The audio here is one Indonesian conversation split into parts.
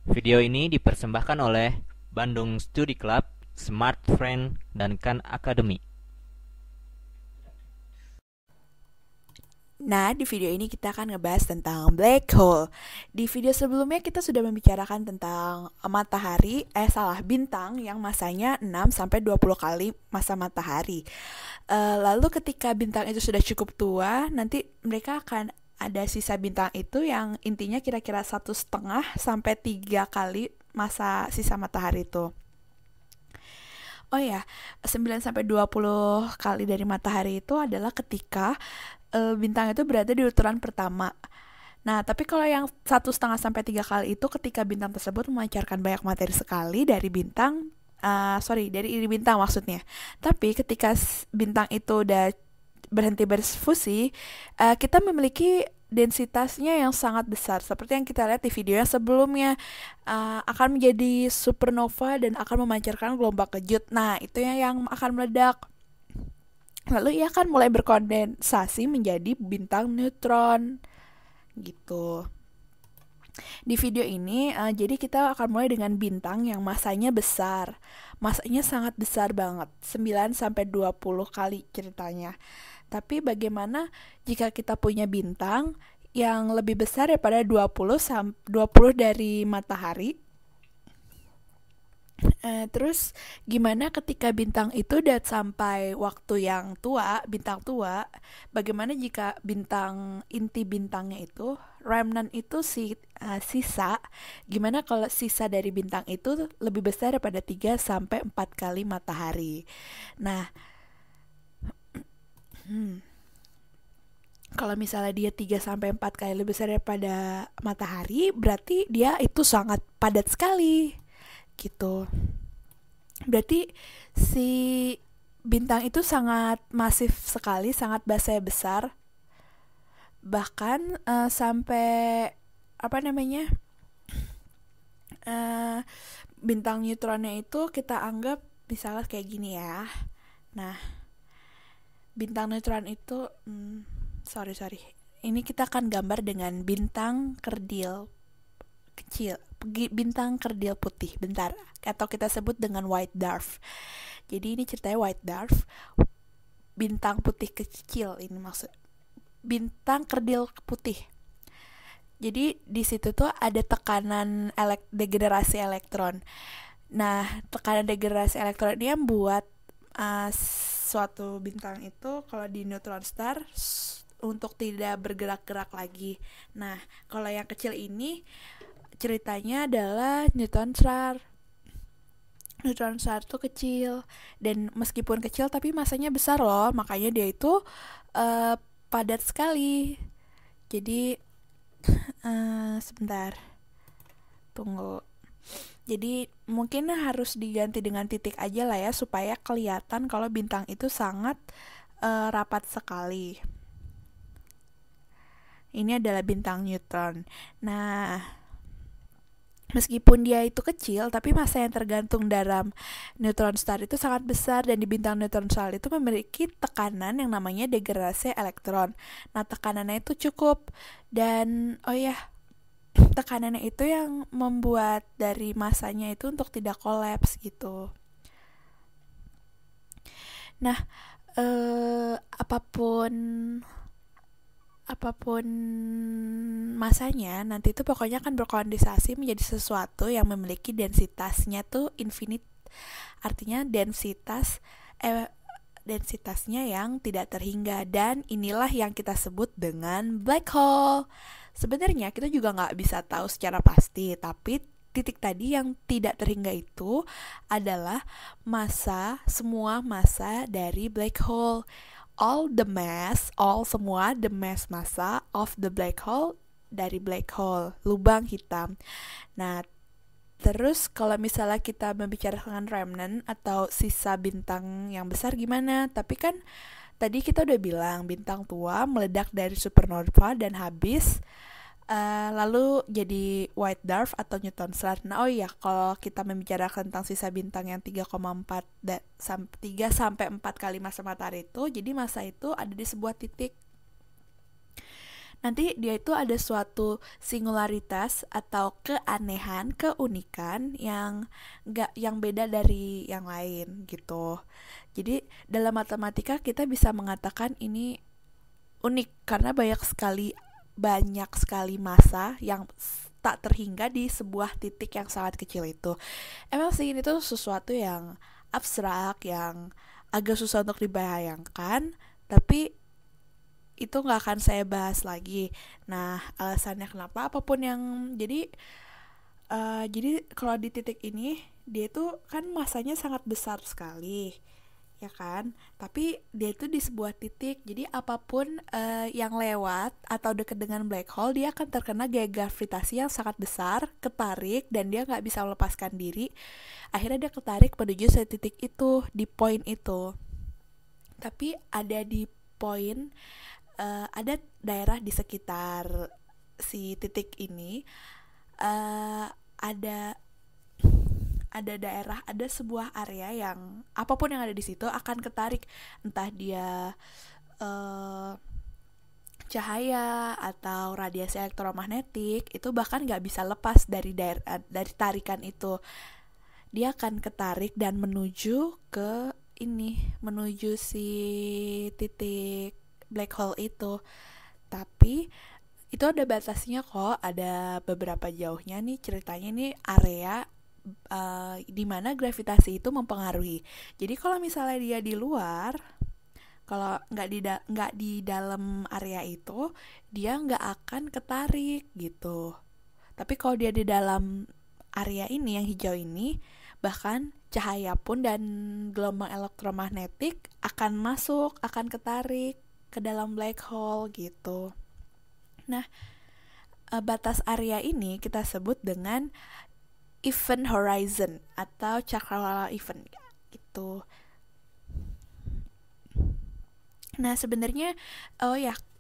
Video ini dipersembahkan oleh Bandung Studi Club, Smart Friend, dan Khan Academy. Nah, di video ini kita akan ngebahas tentang black hole. Di video sebelumnya kita sudah membicarakan tentang matahari, bintang yang masanya 6 sampai 20 kali masa matahari. Lalu ketika bintang itu sudah cukup tua, nanti mereka akan ada sisa bintang itu yang intinya kira-kira 1,5 sampai 3 kali masa sisa matahari itu. Oh ya, 9 sampai 20 kali dari matahari itu adalah ketika bintang itu berada di urutan pertama. Nah, tapi kalau yang 1,5 sampai 3 kali itu ketika bintang tersebut memancarkan banyak materi sekali dari bintang, dari iri bintang maksudnya. Tapi ketika bintang itu udah berhenti berfusi, kita memiliki densitasnya yang sangat besar seperti yang kita lihat di video yang sebelumnya, akan menjadi supernova dan akan memancarkan gelombang kejut. Nah, itu yang akan meledak. Lalu ia akan mulai berkondensasi menjadi bintang neutron gitu. Di video ini, jadi kita akan mulai dengan bintang yang masanya besar. Masanya sangat besar banget, 9 sampai 20 kali ceritanya. Tapi bagaimana jika kita punya bintang yang lebih besar daripada 20 dari matahari? Terus gimana ketika bintang itu udah sampai waktu yang tua, bintang tua, bagaimana jika bintang inti bintangnya itu, remnant itu sisa, gimana kalau sisa dari bintang itu lebih besar daripada 3 sampai 4 kali matahari. Nah, kalau misalnya dia 3 sampai 4 kali lebih besar daripada matahari, berarti dia itu sangat padat sekali gitu. Berarti si bintang itu sangat masif sekali, sangat besar. Bahkan sampai apa namanya? Uh, Bintang neutronnya itu kita anggap misalnya kayak gini ya. Nah, bintang neutron itu sorry. Ini kita akan gambar dengan bintang kerdil kecil, bintang kerdil putih, bentar, atau kita sebut dengan white dwarf. Jadi ini ceritanya white dwarf, bintang putih kecil ini maksud, bintang kerdil putih. Jadi di situ tuh ada tekanan degenerasi elektron. Nah, tekanan degenerasi elektron ini yang buat suatu bintang itu kalau di neutron star untuk tidak bergerak-gerak lagi. Nah, kalau yang kecil ini ceritanya adalah neutron star. Neutron star tuh kecil, dan meskipun kecil tapi masanya besar loh, makanya dia itu padat sekali. Jadi sebentar, tunggu. Jadi mungkin harus diganti dengan titik aja lah ya, supaya kelihatan kalau bintang itu sangat rapat sekali. Ini adalah bintang neutron. Nah, meskipun dia itu kecil, tapi masa yang tergantung dalam neutron star itu sangat besar, dan di bintang neutron star itu memiliki tekanan yang namanya degenerasi elektron. Nah, tekanannya itu cukup, dan tekanannya itu yang membuat dari masanya itu untuk tidak kolaps gitu. Nah, apapun masanya, nanti itu pokoknya akan berkondensasi menjadi sesuatu yang memiliki densitasnya tuh infinite. Artinya densitasnya yang tidak terhingga, dan inilah yang kita sebut dengan black hole. Sebenarnya kita juga nggak bisa tahu secara pasti, tapi titik tadi yang tidak terhingga itu adalah semua massa dari black hole. Semua the mass massa of the black hole dari black hole, lubang hitam. Nah, terus kalau misalnya kita membicarakan remnant atau sisa bintang yang besar gimana? Tapi kan tadi kita udah bilang bintang tua meledak dari supernova dan habis lalu jadi white dwarf atau neutron star. Nah, kalau kita membicarakan tentang sisa bintang yang 3 sampai 4 kali masa matahari itu, jadi masa itu ada di sebuah titik. nanti dia itu ada suatu singularitas atau keanehan, keunikan yang beda dari yang lain gitu. Jadi dalam matematika kita bisa mengatakan ini unik karena banyak sekali massa yang tak terhingga di sebuah titik yang sangat kecil itu. Emang sih ini tuh sesuatu yang abstrak, yang agak susah untuk dibayangkan, tapi itu nggak akan saya bahas lagi. Nah, alasannya kenapa apapun yang jadi kalau di titik ini dia itu kan masanya sangat besar sekali, ya kan? Tapi dia itu di sebuah titik, jadi apapun yang lewat atau dekat dengan black hole dia akan terkena gaya gravitasi yang sangat besar, ketarik dan dia nggak bisa melepaskan diri. Akhirnya dia ketarik menuju titik itu di poin itu. Tapi ada di poin ada daerah di sekitar si titik ini, ada daerah, ada sebuah area yang apapun yang ada di situ akan ketarik, entah dia cahaya atau radiasi elektromagnetik, itu bahkan nggak bisa lepas dari tarikan itu. Dia akan ketarik dan menuju si titik black hole itu. Tapi itu ada batasnya kok, ada beberapa jauhnya nih ceritanya, nih area di mana gravitasi itu mempengaruhi. Jadi kalau misalnya dia di luar, kalau nggak di dalam area itu, dia nggak akan ketarik gitu. Tapi kalau dia di dalam area ini yang hijau ini, bahkan cahaya pun dan gelombang elektromagnetik akan masuk, akan ketarik ke dalam black hole gitu. Nah, batas area ini kita sebut dengan event horizon atau cakrawala event gitu. Nah, sebenarnya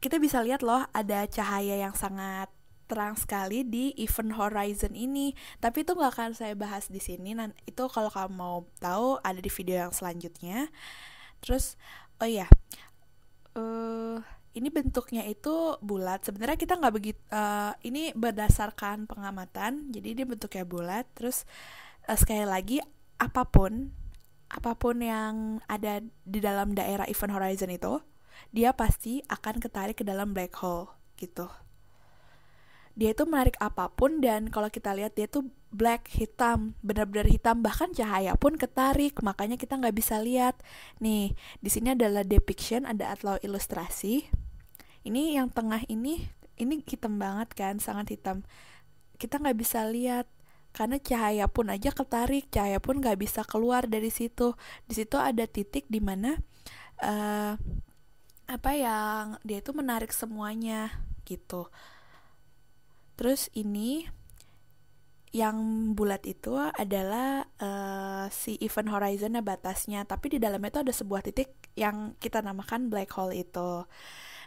kita bisa lihat loh ada cahaya yang sangat terang sekali di event horizon ini, tapi itu nggak akan saya bahas di sini. Itu kalau kamu mau tahu ada di video yang selanjutnya. Terus ini bentuknya itu bulat. Sebenarnya kita nggak begitu. Ini berdasarkan pengamatan. Jadi dia bentuknya bulat. Terus sekali lagi apapun yang ada di dalam daerah event horizon itu, dia pasti akan ketarik ke dalam black hole gitu. Dia itu menarik apapun, dan kalau kita lihat dia tuh black, hitam, benar-benar hitam, bahkan cahaya pun ketarik, makanya kita nggak bisa lihat. Nih, di sini adalah depiction, ada atau ilustrasi. Ini yang tengah ini hitam banget kan, sangat hitam. Kita nggak bisa lihat karena cahaya pun aja ketarik, cahaya pun nggak bisa keluar dari situ. Di situ ada titik di mana yang dia itu menarik semuanya gitu. Terus ini yang bulat itu adalah si event horizon batasnya, tapi di dalamnya itu ada sebuah titik yang kita namakan black hole itu.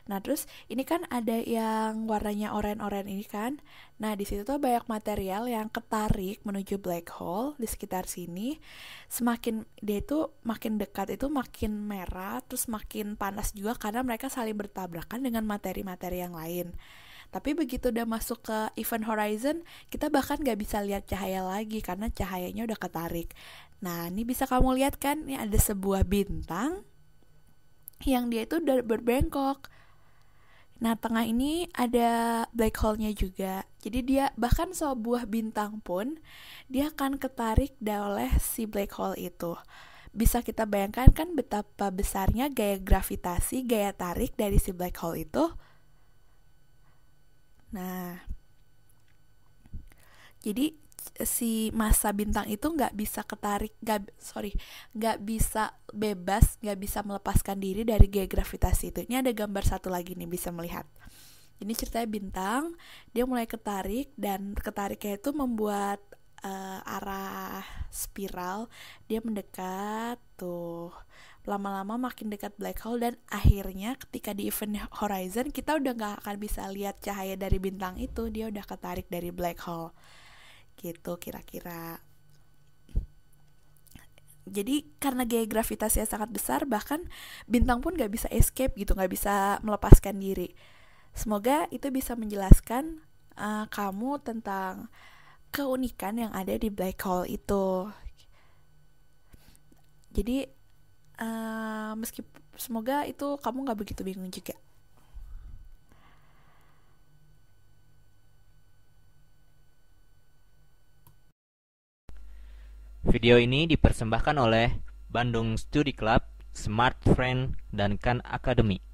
Nah, terus ini kan ada yang warnanya oranye-oranye ini kan. Nah, di situ tuh banyak material yang ketarik menuju black hole di sekitar sini. Semakin dia itu makin dekat itu makin merah, terus makin panas juga karena mereka saling bertabrakan dengan materi-materi yang lain. Tapi begitu udah masuk ke event horizon, kita bahkan gak bisa lihat cahaya lagi karena cahayanya udah ketarik. Nah, ini bisa kamu lihat kan, ini ada sebuah bintang yang dia itu udah berbengkok. Nah, tengah ini ada black hole-nya juga. Jadi dia bahkan sebuah bintang pun dia akan ketarik oleh si black hole itu. Bisa kita bayangkan kan betapa besarnya gaya gravitasi, gaya tarik dari si black hole itu. Nah, jadi si massa bintang itu nggak bisa ketarik, nggak bisa bebas, nggak bisa melepaskan diri dari gaya gravitasi itu. Ini ada gambar satu lagi nih, bisa melihat. Ini ceritanya bintang, dia mulai ketarik, dan ketariknya itu membuat arah spiral, dia mendekat tuh. Lama-lama makin dekat black hole, dan akhirnya ketika di event horizon kita udah gak akan bisa lihat cahaya dari bintang itu, dia udah ketarik dari black hole gitu kira-kira. Jadi karena gaya gravitasinya sangat besar, bahkan bintang pun gak bisa escape gitu, gak bisa melepaskan diri. Semoga itu bisa menjelaskan kamu tentang keunikan yang ada di black hole itu. Jadi semoga itu kamu nggak begitu bingung juga. Video ini dipersembahkan oleh Bandung Studi Club, Smart Friend, dan Khan Academy.